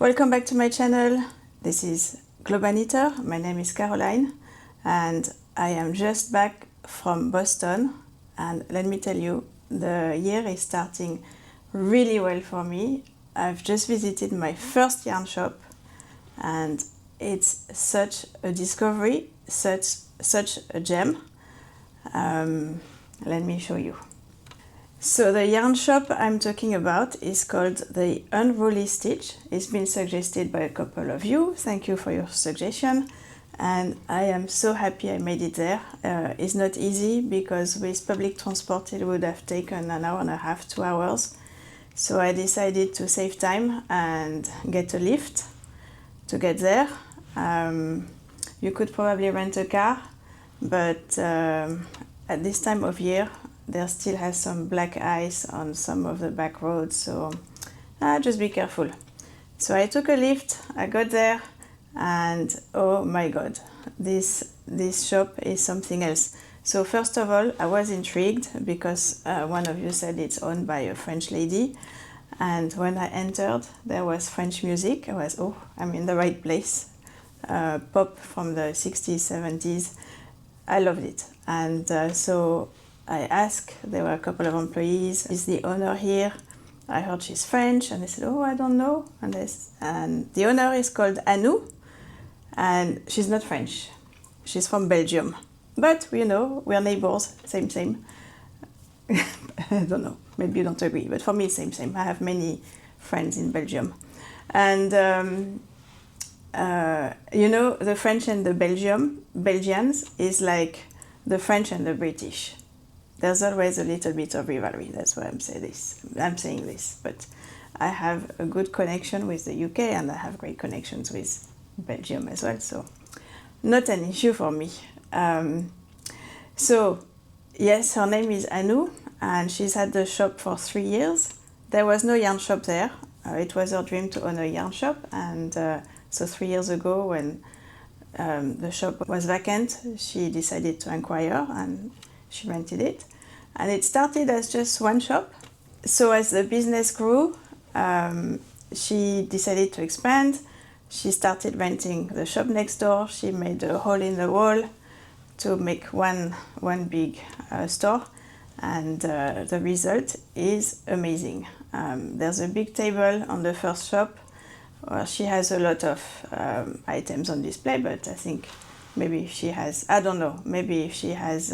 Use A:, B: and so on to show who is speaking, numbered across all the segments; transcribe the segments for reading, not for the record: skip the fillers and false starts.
A: Welcome back to my channel. This is Globanitter. My name is Caroline and I am just back from Boston, and let me tell you, the year is starting really well for me. I've just visited my first yarn shop and it's such a discovery, such a gem. Let me show you. So the yarn shop I'm talking about is called the Unruly Stitch. It's been suggested by a couple of you. Thank you for your suggestion. And I am so happy I made it there. It's not easy because with public transport it would have taken an hour and a half, 2 hours. So I decided to save time and get a lift to get there. You could probably rent a car, but at this time of year there still has some black ice on some of the back roads, so just be careful. So I took a lift, I got there, and oh my god, this shop is something else. So first of all, I was intrigued because one of you said it's owned by a French lady, and when I entered there was French music. I was, oh, I'm in the right place. Pop from the 60s, 70s. I loved it. And so I asked, there were a couple of employees, is the owner here? I heard she's French, and they said, oh, I don't know. And the owner is called Anu, and she's not French. She's from Belgium. But, you know, we're neighbors, same. I don't know, maybe you don't agree, but for me, same. I have many friends in Belgium. And, you know, the French and the Belgians is like the French and the British. There's always a little bit of rivalry. That's why I'm saying this. But I have a good connection with the UK and I have great connections with Belgium as well. So not an issue for me. So yes, her name is Anu and she's had the shop for 3 years. There was no yarn shop there. It was her dream to own a yarn shop. And so 3 years ago when the shop was vacant, she decided to inquire and she rented it. And it started as just one shop. So as the business grew, she decided to expand. She started renting the shop next door. She made a hole in the wall to make one big store. And the result is amazing. There's a big table on the first shop where she has a lot of items on display, but I think maybe she has, I don't know, maybe if she has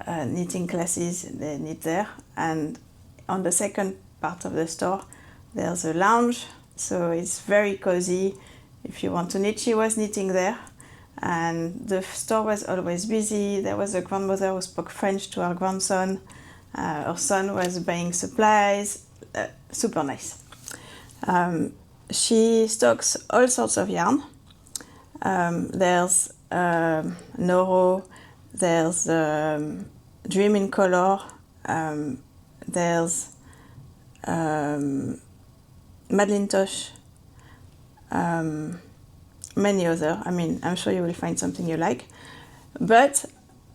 A: knitting classes, they knit there. And on the second part of the store, there's a lounge, so it's very cozy. If you want to knit, she was knitting there. And the store was always busy. There was a grandmother who spoke French to her grandson. Her son was buying supplies. Super nice. She stocks all sorts of yarn. There's Noro, there's Dream in Color, there's Madelinetosh, many other. I mean, I'm sure you will find something you like. But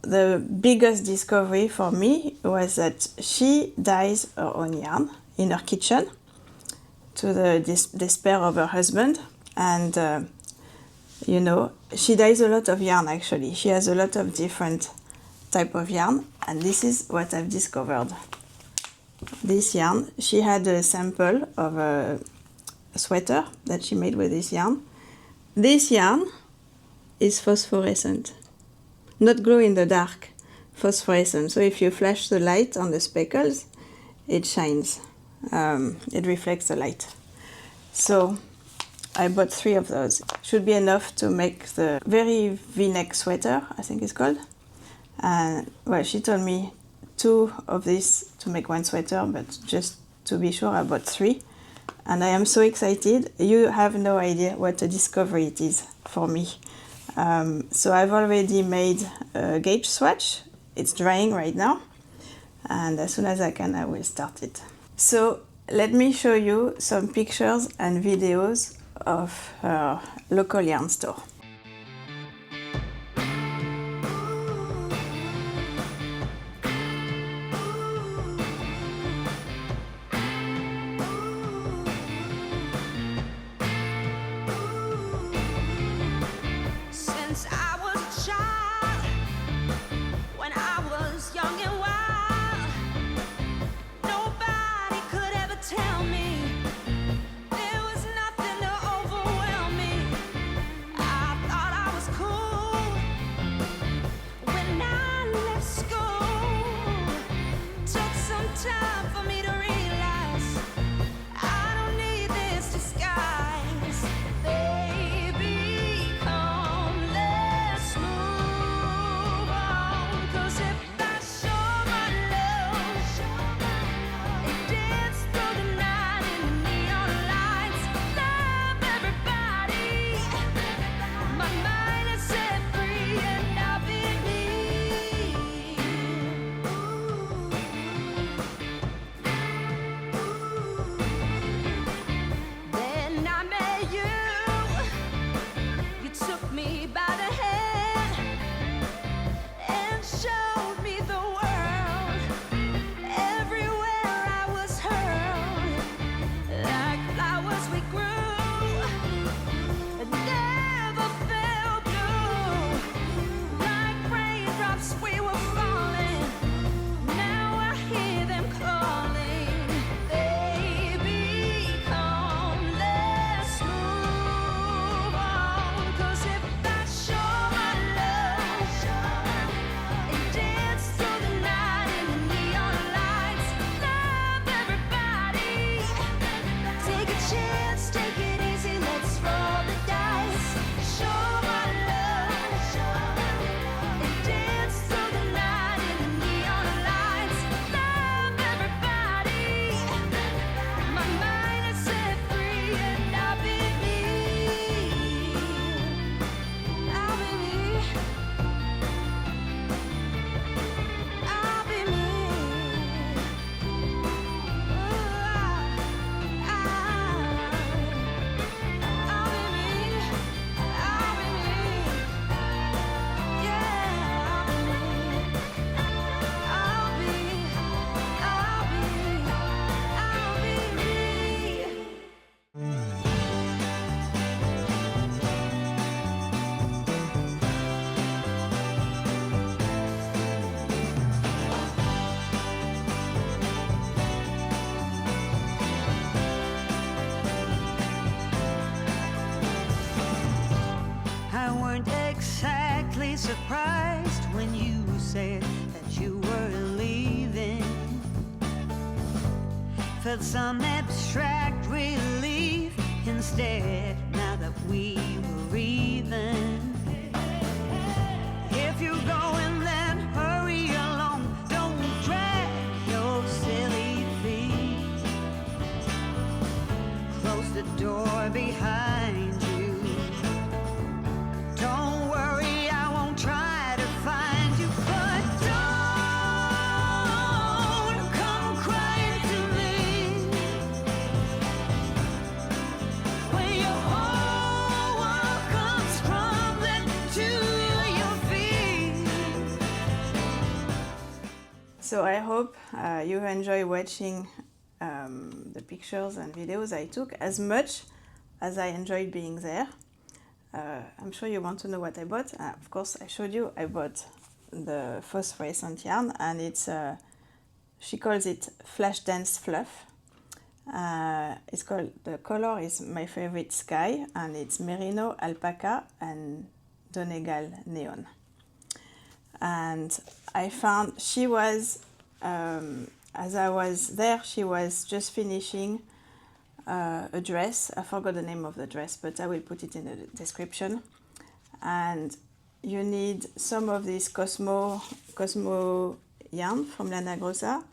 A: the biggest discovery for me was that she dyes her own yarn in her kitchen, to the despair of her husband. And you know, she dyes a lot of yarn actually. She has a lot of different type of yarn, and this is what I've discovered. This yarn, she had a sample of a sweater that she made with this yarn. This yarn is phosphorescent, not glow in the dark, phosphorescent. So if you flash the light on the speckles, it shines. It reflects the light. So I bought 3 of those. Should be enough to make the very V-neck sweater, I think it's called. And well, she told me 2 of these to make 1 sweater, but just to be sure, I bought 3. And I am so excited. You have no idea what a discovery it is for me. So I've already made a gauge swatch. It's drying right now. And as soon as I can, I will start it. So let me show you some pictures and videos of her local yarn store.
B: chance, take it easy, let's roll the dice. Show my love, and dance through the night in the neon lights. Love everybody, my mind is set free, and I'll be me. I'll be me. I'll be me. I weren't exactly surprised when you said that you were leaving. Felt some abstract relief instead, now that we were even. If you're going, then hurry along. Don't drag your silly feet. Close the door behind you. Don't worry, I won't try to find you, but don't come crying to me when your whole world comes crumbling to your feet.
A: So I hope you enjoy watching the pictures and videos I took as much as I enjoyed being there. I'm sure you want to know what I bought. Of course, I showed you I bought the phosphorescent yarn, and it's she calls it Flash Dance Fluff. It's called, the color is my favorite sky, and it's merino, alpaca, and Donegal neon. And I found she was, as I was there, she was just finishing a dress. I forgot the name of the dress, but I will put it in the description. And you need some of this Cosmo yarn from Lana Grossa,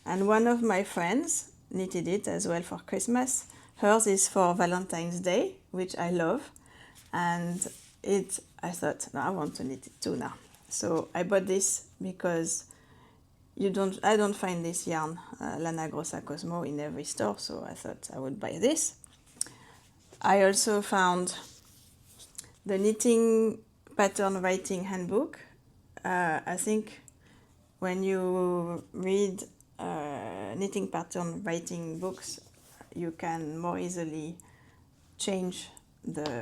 A: and one of my friends knitted it as well for Christmas. Hers is for Valentine's Day, which I love, and I thought, no, I want to knit it too now. So I bought this because I don't find this yarn, Lana Grossa Cosmo, in every store, so I thought I would buy this. I also found the knitting pattern writing handbook. I think when you read knitting pattern writing books, you can more easily change the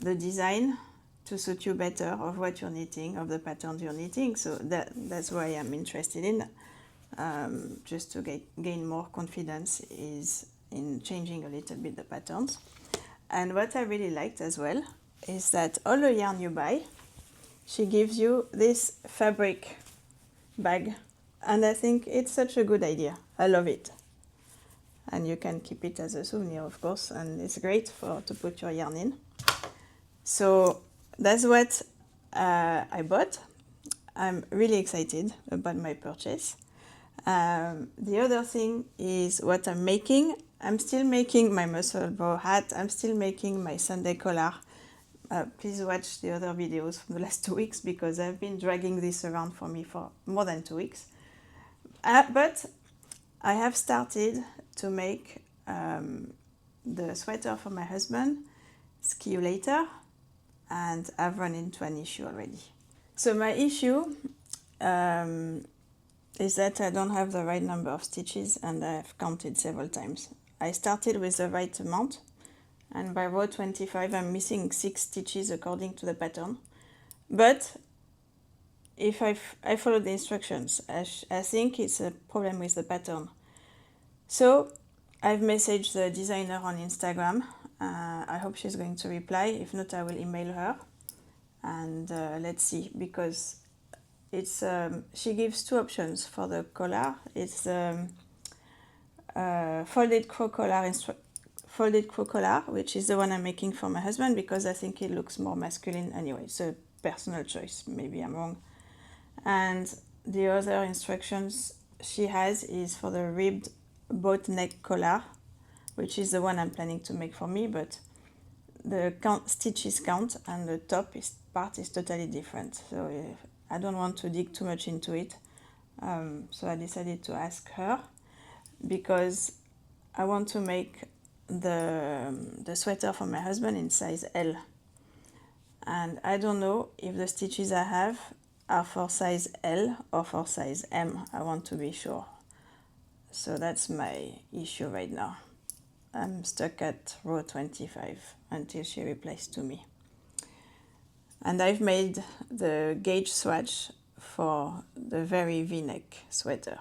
A: design to suit you better of what you're knitting, of the patterns you're knitting. So that's why I'm interested in, just to gain more confidence, is in changing a little bit the patterns. And what I really liked as well is that all the yarn you buy, she gives you this fabric bag, and I think it's such a good idea. I love it. And you can keep it as a souvenir, of course, and it's great to put your yarn in. So that's what I bought. I'm really excited about my purchase. The other thing is what I'm making. I'm still making my muscle bow hat. I'm still making my Sunday collar. Please watch the other videos from the last 2 weeks, because I've been dragging this around for me for more than 2 weeks. But I have started to make the sweater for my husband, See You Later, and I've run into an issue already. So my issue is that I don't have the right number of stitches, and I've counted several times. I started with the right amount, and by row 25 I'm missing 6 stitches according to the pattern. But if I follow the instructions, I think it's a problem with the pattern. So I've messaged the designer on Instagram. I hope she's going to reply. If not, I will email her, and let's see, because it's she gives 2 options for the collar. It's folded crow collar, which is the one I'm making for my husband because I think it looks more masculine anyway. It's a personal choice, maybe I'm wrong. And the other instructions she has is for the ribbed boat neck collar, which is the one I'm planning to make for me, but the stitches count and the top part is totally different. So I don't want to dig too much into it. So I decided to ask her because I want to make the sweater for my husband in size L. And I don't know if the stitches I have are for size L or for size M. I want to be sure. So that's my issue right now. I'm stuck at row 25 until she replies to me. And I've made the gauge swatch for the very V-neck sweater.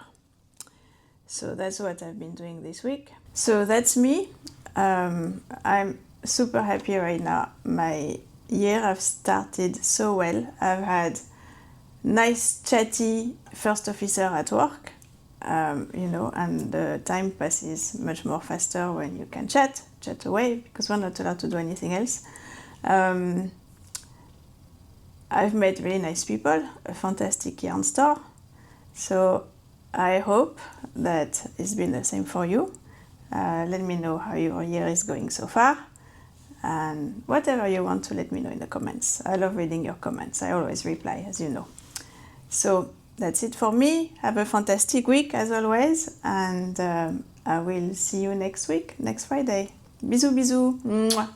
A: So that's what I've been doing this week. So that's me. I'm super happy right now. My year have started so well. I've had nice chatty first officer at work, and the time passes much more faster when you can chat away because we're not allowed to do anything else. I've met really nice people, a fantastic yarn store. So I hope that it's been the same for you. Let me know how your year is going so far. And whatever you want to let me know in the comments. I love reading your comments. I always reply, as you know. So that's it for me. Have a fantastic week as always. And I will see you next week, next Friday. Bisous, bisous. Mwah.